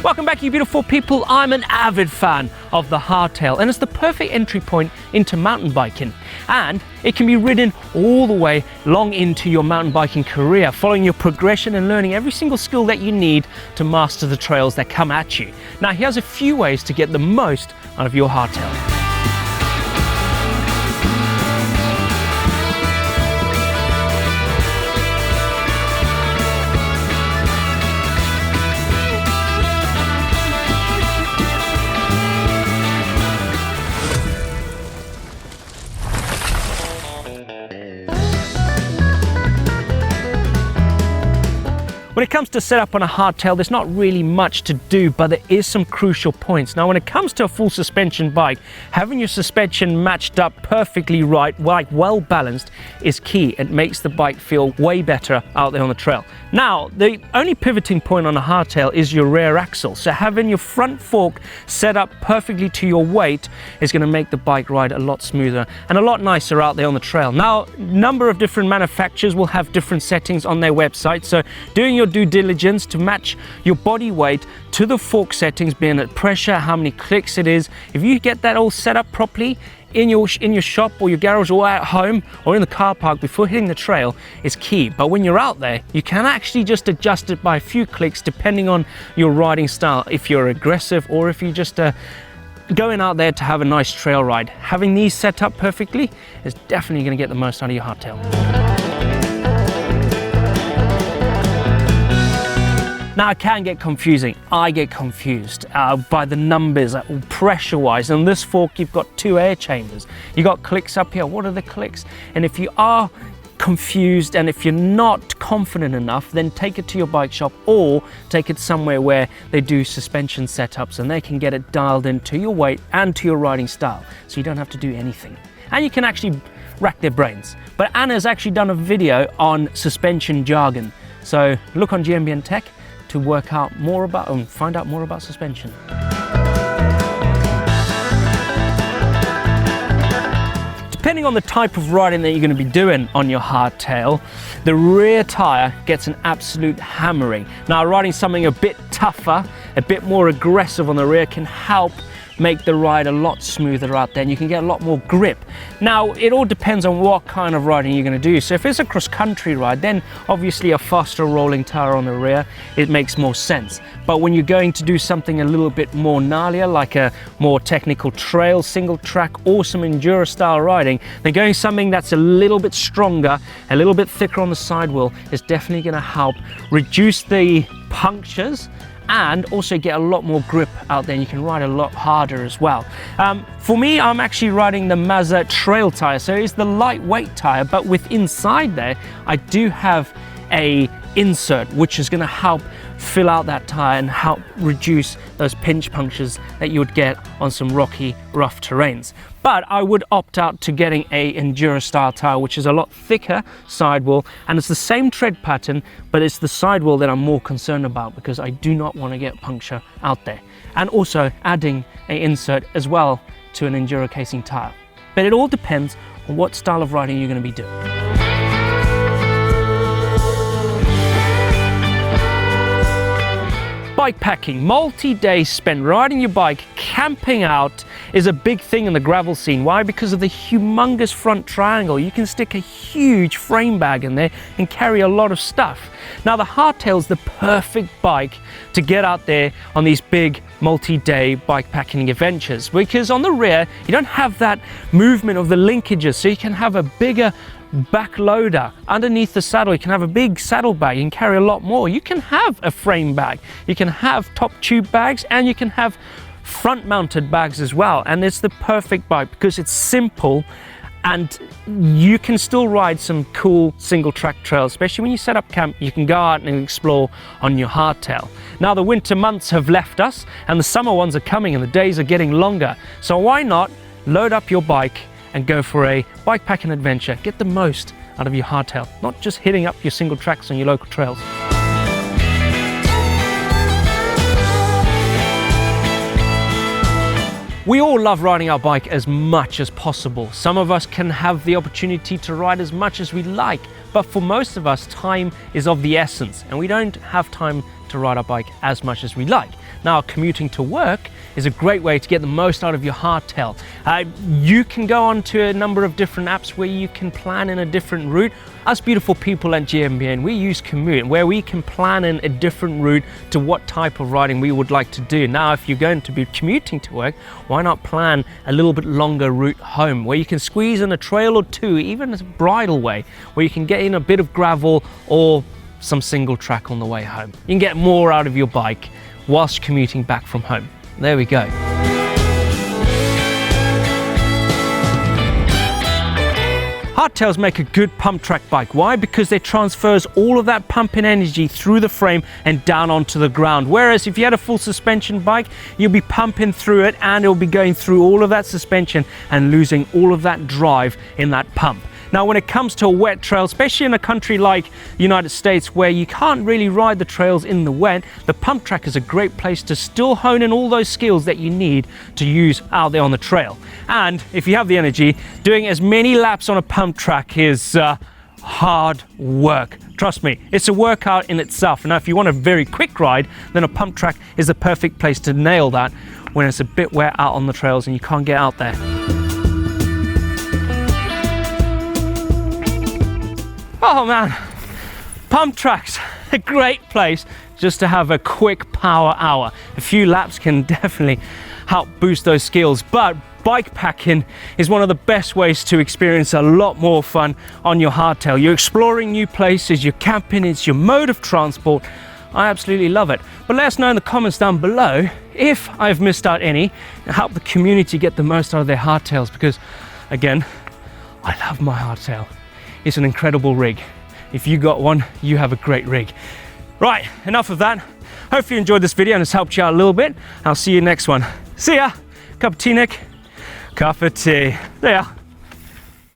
Welcome back, you beautiful people. I'm an avid fan of the Hardtail, and it's the perfect entry point into mountain biking. And it can be ridden all the way long into your mountain biking career, following your progression and learning every single skill that you need to master the trails that come at you. Now, here's a few ways to get the most out of your Hardtail. When it comes to setup on a hardtail, there's not really much to do, but there is some crucial points. Now, when it comes to a full suspension bike, having your suspension matched up perfectly right, like well balanced, is key. It makes the bike feel way better out there on the trail. Now, the only pivoting point on a hardtail is your rear axle. So having your front fork set up perfectly to your weight is going to make the bike ride a lot smoother and a lot nicer out there on the trail. Now, a number of different manufacturers will have different settings on their website. So doing your due diligence to match your body weight to the fork settings, being at pressure, how many clicks it is. If you get that all set up properly in your shop or your garage or at home or in the car park before hitting the trail, is key. But when you're out there, you can actually just adjust it by a few clicks depending on your riding style, if you're aggressive or if you just going out there to have a nice trail ride. Having these set up perfectly is definitely going to get the most out of your hardtail. Now, it can get confusing. I get confused by the numbers, pressure-wise. On this fork, you've got 2 air chambers. You've got clicks up here. What are the clicks? And if you are confused and if you're not confident enough, then take it to your bike shop or take it somewhere where they do suspension setups and they can get it dialed into your weight and to your riding style, so you don't have to do anything. And you can actually rack their brains. But Anna's actually done a video on suspension jargon. So look on GMBN Tech to work out more about and find out more about suspension. Depending on the type of riding that you're going to be doing on your hardtail, the rear tyre gets an absolute hammering. Now, riding something a bit tougher, a bit more aggressive on the rear can help make the ride a lot smoother out there, and you can get a lot more grip. Now, it all depends on what kind of riding you're going to do. So if it's a cross-country ride, then obviously a faster rolling tyre on the rear, it makes more sense. But when you're going to do something a little bit more gnarlier, like a more technical trail, single track, or some enduro style riding, then going something that's a little bit stronger, a little bit thicker on the sidewheel is definitely going to help reduce the punctures and also get a lot more grip out there, and you can ride a lot harder as well. For me, I'm actually riding the Mazda trail tire, so it's the lightweight tire, but with inside there, I do have a insert which is going to help fill out that tire and help reduce those pinch punctures that you would get on some rocky, rough terrains. But I would opt out to getting a enduro style tire, which is a lot thicker sidewall, and it's the same tread pattern, but it's the sidewall that I'm more concerned about because I do not want to get puncture out there. And also adding an insert as well to an enduro casing tire. But it all depends on what style of riding you're going to be doing. Bikepacking, multi-day spent riding your bike, camping out is a big thing in the gravel scene. Why? Because of the humongous front triangle. You can stick a huge frame bag in there and carry a lot of stuff. Now, the Hardtail is the perfect bike to get out there on these big multi-day bikepacking adventures, because on the rear, you don't have that movement of the linkages, so you can have a bigger back loader underneath the saddle. You can have a big saddlebag. You can carry a lot more. You can have a frame bag. You can have top tube bags, and you can have front mounted bags as well. And it's the perfect bike because it's simple and you can still ride some cool single track trails, especially when you set up camp. You can go out and explore on your hardtail. Now, the winter months have left us and the summer ones are coming and the days are getting longer. So why not load up your bike and go for a bikepacking adventure? Get the most out of your hardtail, not just hitting up your single tracks on your local trails. We all love riding our bike as much as possible. Some of us can have the opportunity to ride as much as we like, but for most of us, time is of the essence, and we don't have time to ride our bike as much as we like. Now, commuting to work is a great way to get the most out of your hardtail. You can go on to a number of different apps where you can plan in a different route. Us beautiful people at GMBN, we use Commute, where we can plan in a different route to what type of riding we would like to do. Now, if you're going to be commuting to work, why not plan a little bit longer route home, where you can squeeze in a trail or two, even a bridle way, where you can get in a bit of gravel or some single track on the way home. You can get more out of your bike whilst commuting back from home. There we go. Hardtails make a good pump track bike. Why? Because they transfers all of that pumping energy through the frame and down onto the ground. Whereas if you had a full suspension bike, you'll be pumping through it and it'll be going through all of that suspension and losing all of that drive in that pump. Now, when it comes to a wet trail, especially in a country like the United States where you can't really ride the trails in the wet, the pump track is a great place to still hone in all those skills that you need to use out there on the trail. And if you have the energy, doing as many laps on a pump track is hard work. Trust me, it's a workout in itself. Now, if you want a very quick ride, then a pump track is the perfect place to nail that when it's a bit wet out on the trails and you can't get out there. Oh man, pump tracks, a great place just to have a quick power hour. A few laps can definitely help boost those skills, but bikepacking is one of the best ways to experience a lot more fun on your hardtail. You're exploring new places, you're camping, it's your mode of transport. I absolutely love it. But let us know in the comments down below if I've missed out any and help the community get the most out of their hardtails, because again, I love my hardtail. It's an incredible rig. If you got one, you have a great rig. Right, enough of that. Hopefully you enjoyed this video and it's helped you out a little bit. I'll see you next one. See ya. Cup of tea, Nick. Cup of tea. There.